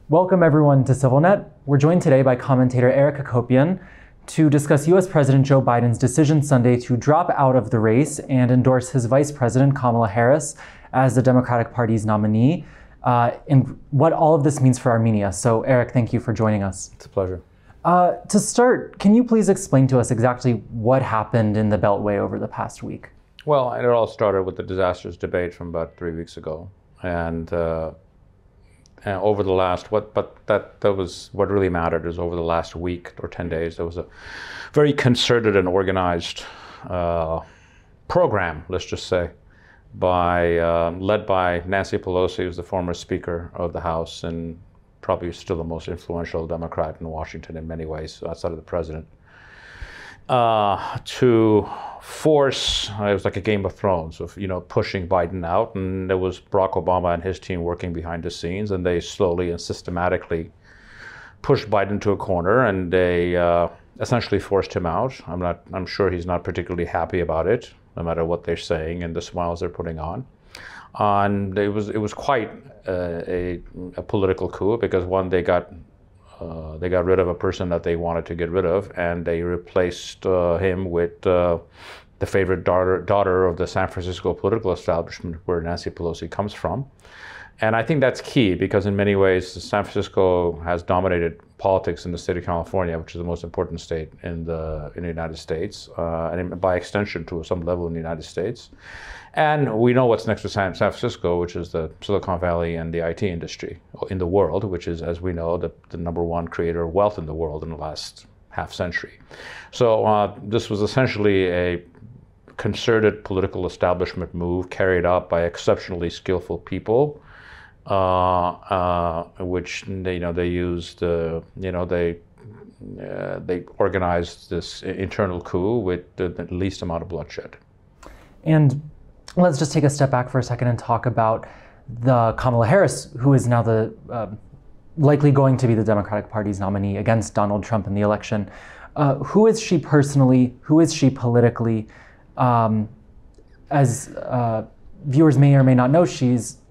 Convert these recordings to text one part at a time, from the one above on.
Welcome everyone to CivilNet. We're joined today by commentator Eric Hacopian to discuss US President Joe Biden's decision Sunday to drop out of the race and endorse his Vice President Kamala Harris as the Democratic Party's nominee, and what all of this means for Armenia. So Eric, thank you for joining us. It's a pleasure. To start, can you please explain to us exactly what happened in the Beltway over the past week? Well, it all started with the disastrous debate from about 3 weeks ago, and over the last that was what really mattered is over the last week or 10 days there was a very concerted and organized program, let's just say, led by Nancy Pelosi, who's the former Speaker of the House and probably still the most influential Democrat in Washington in many ways outside of the president, to force, it was like a Game of Thrones of, pushing Biden out. And there was Barack Obama and his team working behind the scenes, and they slowly and systematically pushed Biden to a corner, and they essentially forced him out. I'm sure he's not particularly happy about it, no matter what they're saying and the smiles they're putting on. And it was quite a political coup, because one, they got rid of a person that they wanted to get rid of, and they replaced him with the favorite daughter of the San Francisco political establishment, where Nancy Pelosi comes from. And I think that's key, because in many ways, San Francisco has dominated politics in the state of California, which is the most important state in the United States, and by extension to some level in the United States. And we know what's next to San Francisco, which is the Silicon Valley and the IT industry in the world, which is, as we know, the #1 creator of wealth in the world in the last half century. So this was essentially a concerted political establishment move carried out by exceptionally skillful people, which they used, they organized this internal coup with the least amount of bloodshed. And let's just take a step back for a second and talk about the Kamala Harris, who is now the likely going to be the Democratic Party's nominee against Donald Trump in the election. Who is she personally? Who is she politically? As viewers may or may not know,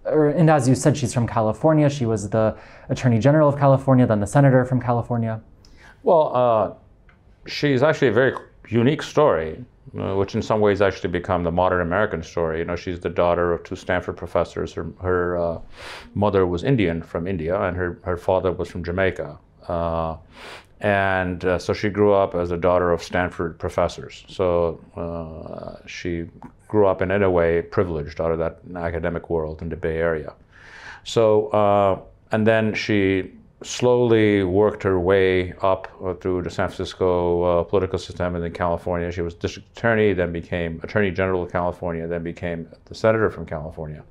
and as you said, she's from California. She was the Attorney General of California, then the Senator from California. Well, she's actually a very unique story, which in some ways actually become the modern American story. She's the daughter of 2 Stanford professors. Her mother was Indian from India, and her father was from Jamaica. So she grew up as the daughter of Stanford professors. So she grew up in a way privileged out of that academic world in the Bay Area. So, and then she slowly worked her way up through the San Francisco political system, and in California. She was district attorney, then became Attorney General of California, then became the senator from California.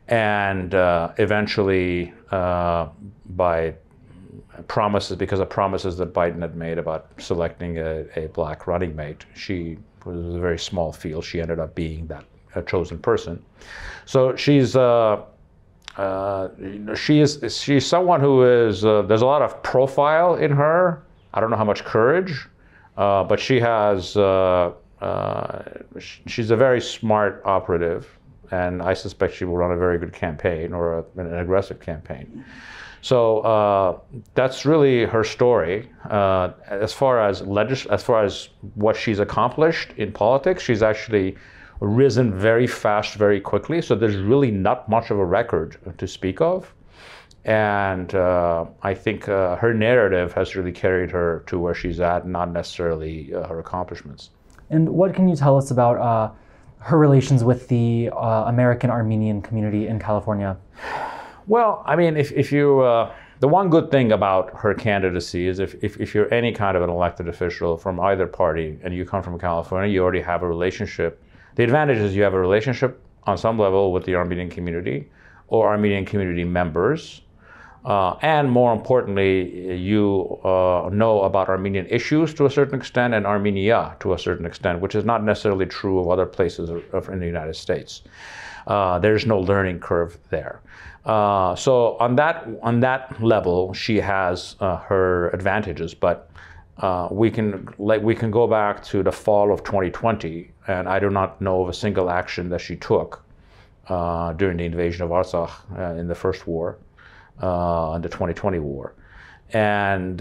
And eventually, because of promises that Biden had made about selecting a black running mate, she was a very small field. She ended up being that chosen person. So she's someone who is, there's a lot of profile in her. I don't know how much courage, but she has, she's a very smart operative, and I suspect she will run a very good campaign, or an aggressive campaign. So that's really her story. As far as what she's accomplished in politics, she's actually risen very fast, very quickly. So there's really not much of a record to speak of. And I think her narrative has really carried her to where she's at, not necessarily her accomplishments. And what can you tell us about her relations with the American Armenian community in California? Well, I mean, if you, the one good thing about her candidacy is if you're any kind of an elected official from either party and you come from California, you already have a relationship. The advantage is you have a relationship on some level with the Armenian community or Armenian community members. And more importantly, you know about Armenian issues to a certain extent, and Armenia to a certain extent, which is not necessarily true of other places in the United States. There's no learning curve there. So on that level, she has her advantages, but we can go back to the fall of 2020, and I do not know of a single action that she took during the invasion of Artsakh in the first war. in the 2020 war. And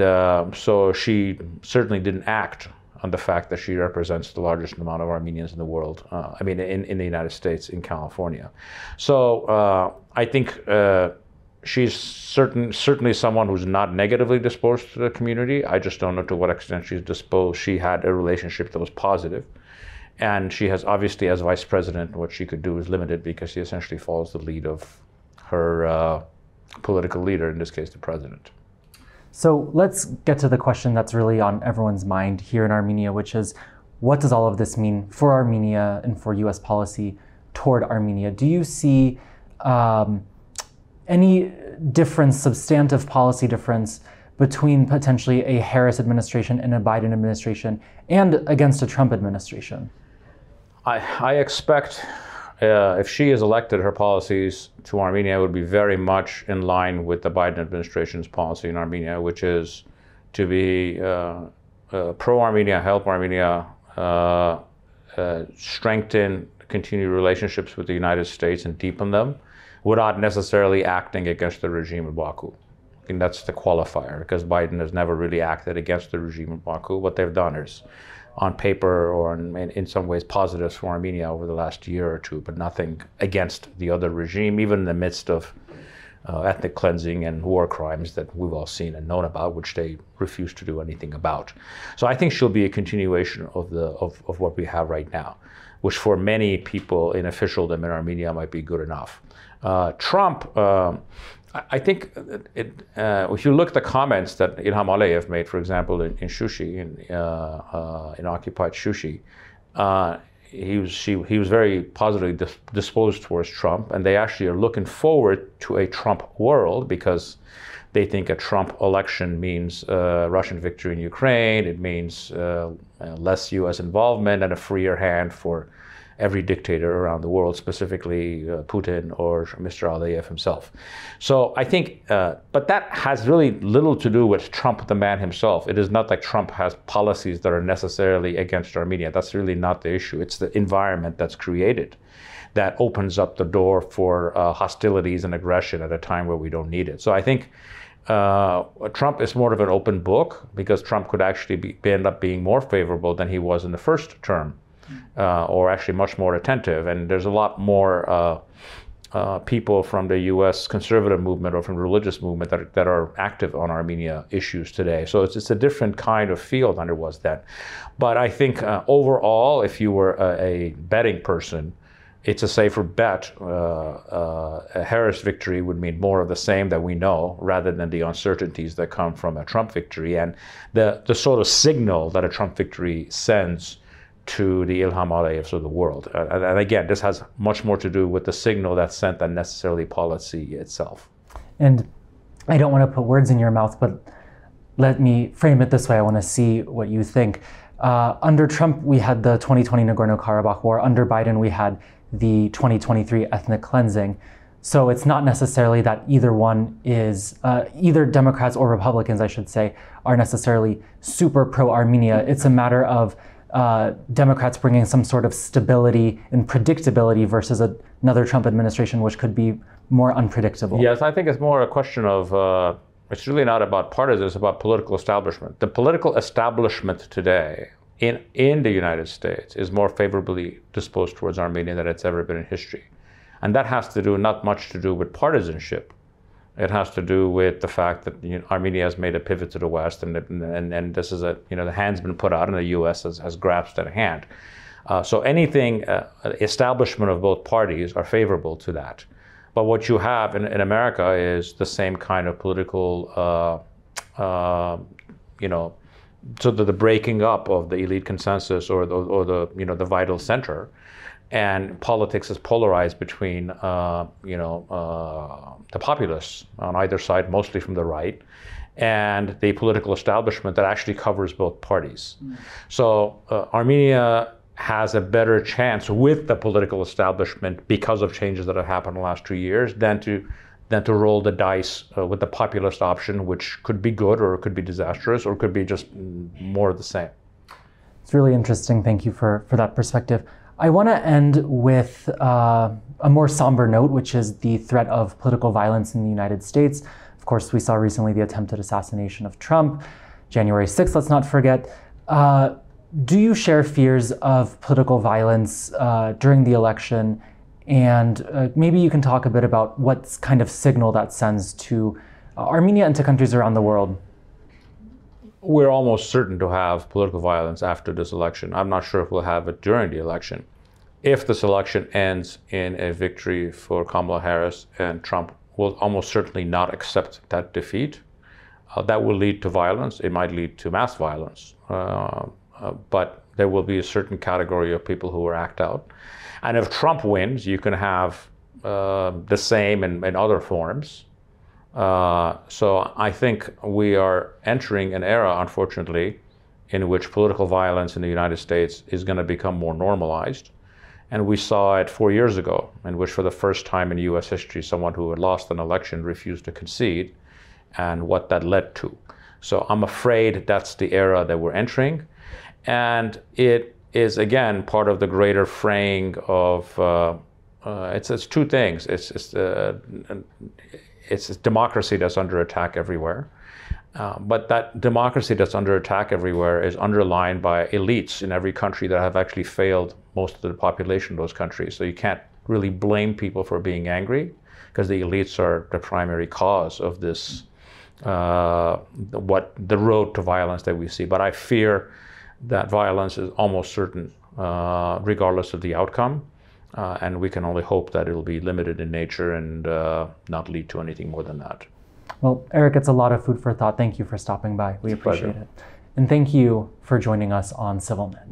so she certainly didn't act on the fact that she represents the largest amount of Armenians in the world, in the United States, in California. So I think she's certainly someone who's not negatively disposed to the community. I just don't know to what extent she's disposed. She had a relationship that was positive. And she has, obviously, as vice president, what she could do is limited because she essentially follows the lead of her political leader, in this case, the president. So let's get to the question that's really on everyone's mind here in Armenia, which is, what does all of this mean for Armenia and for US policy toward Armenia? Do you see any difference, substantive policy difference, between potentially a Harris administration and a Biden administration and against a Trump administration? I expect if she is elected, her policies to Armenia would be very much in line with the Biden administration's policy in Armenia, which is to be pro-Armenia, help Armenia strengthen continued relationships with the United States and deepen them without necessarily acting against the regime in Baku. I think that's the qualifier, because Biden has never really acted against the regime in Baku. What they've done is on paper or in some ways positives for Armenia over the last year or two, but nothing against the other regime, even in the midst of ethnic cleansing and war crimes that we've all seen and known about, which they refuse to do anything about. So I think she'll be a continuation of what we have right now, which for many people in officialdom in Armenia might be good enough. Trump, I think if you look at the comments that Ilham Aliyev made, for example, in Shushi, in occupied Shushi, he was very positively disposed towards Trump, and they actually are looking forward to a Trump world because they think a Trump election means Russian victory in Ukraine, it means less U.S. involvement and a freer hand for every dictator around the world, specifically Putin or Mr. Aliyev himself. So I think, but that has really little to do with Trump, the man himself. It is not like Trump has policies that are necessarily against Armenia. That's really not the issue. It's the environment that's created that opens up the door for hostilities and aggression at a time where we don't need it. So I think Trump is more of an open book because Trump could actually end up being more favorable than he was in the first term. Or actually much more attentive. And there's a lot more people from the U.S. conservative movement or from the religious movement that are active on Armenia issues today. So it's a different kind of field than it was then. But I think overall, if you were a betting person, it's a safer bet. A Harris victory would mean more of the same that we know, rather than the uncertainties that come from a Trump victory. And the sort of signal that a Trump victory sends to the Ilham Aliyevs of the world. And again, this has much more to do with the signal that's sent than necessarily policy itself. And I don't want to put words in your mouth, but let me frame it this way. I want to see what you think. Under Trump, we had the 2020 Nagorno-Karabakh war. Under Biden, we had the 2023 ethnic cleansing. So it's not necessarily that either one is, either Democrats or Republicans, I should say, are necessarily super pro-Armenia. It's a matter of Democrats bringing some sort of stability and predictability versus another Trump administration, which could be more unpredictable. Yes, I think it's more a question of, it's really not about partisans, it's about political establishment. The political establishment today in the United States is more favorably disposed towards Armenia than it's ever been in history. And that has to do, not much to do with partisanship. It has to do with the fact that Armenia has made a pivot to the West, and this is the hand's been put out, and the U.S. has grasped that hand. So anything establishment of both parties are favorable to that. But what you have in America is the same kind of political, so the breaking up of the elite consensus or the vital center. And politics is polarized between, the populists on either side, mostly from the right, and the political establishment that actually covers both parties. So Armenia has a better chance with the political establishment because of changes that have happened in the last 2 years than to roll the dice with the populist option, which could be good or it could be disastrous or it could be just more of the same. It's really interesting. Thank you for that perspective. I want to end with a more somber note, which is the threat of political violence in the United States. Of course, we saw recently the attempted assassination of Trump, January 6th, let's not forget. Do you share fears of political violence during the election? And maybe you can talk a bit about what kind of signal that sends to Armenia and to countries around the world. We're almost certain to have political violence after this election. I'm not sure if we'll have it during the election. If this election ends in a victory for Kamala Harris, and Trump will almost certainly not accept that defeat, that will lead to violence. It might lead to mass violence, but there will be a certain category of people who will act out. And if Trump wins, you can have the same in other forms. So I think we are entering an era, unfortunately, in which political violence in the United States is going to become more normalized. And we saw it 4 years ago, in which for the first time in US history, someone who had lost an election refused to concede, and what that led to. So I'm afraid that's the era that we're entering. And it is, again, part of the greater fraying of, it's two things. It's democracy that's under attack everywhere. But that democracy that's under attack everywhere is underlined by elites in every country that have actually failed most of the population of those countries. So you can't really blame people for being angry, because the elites are the primary cause of this, the road to violence that we see. But I fear that violence is almost certain, regardless of the outcome. And we can only hope that it'll be limited in nature and not lead to anything more than that. Well, Eric, it's a lot of food for thought. Thank you for stopping by. We appreciate it. And thank you for joining us on CivilNet.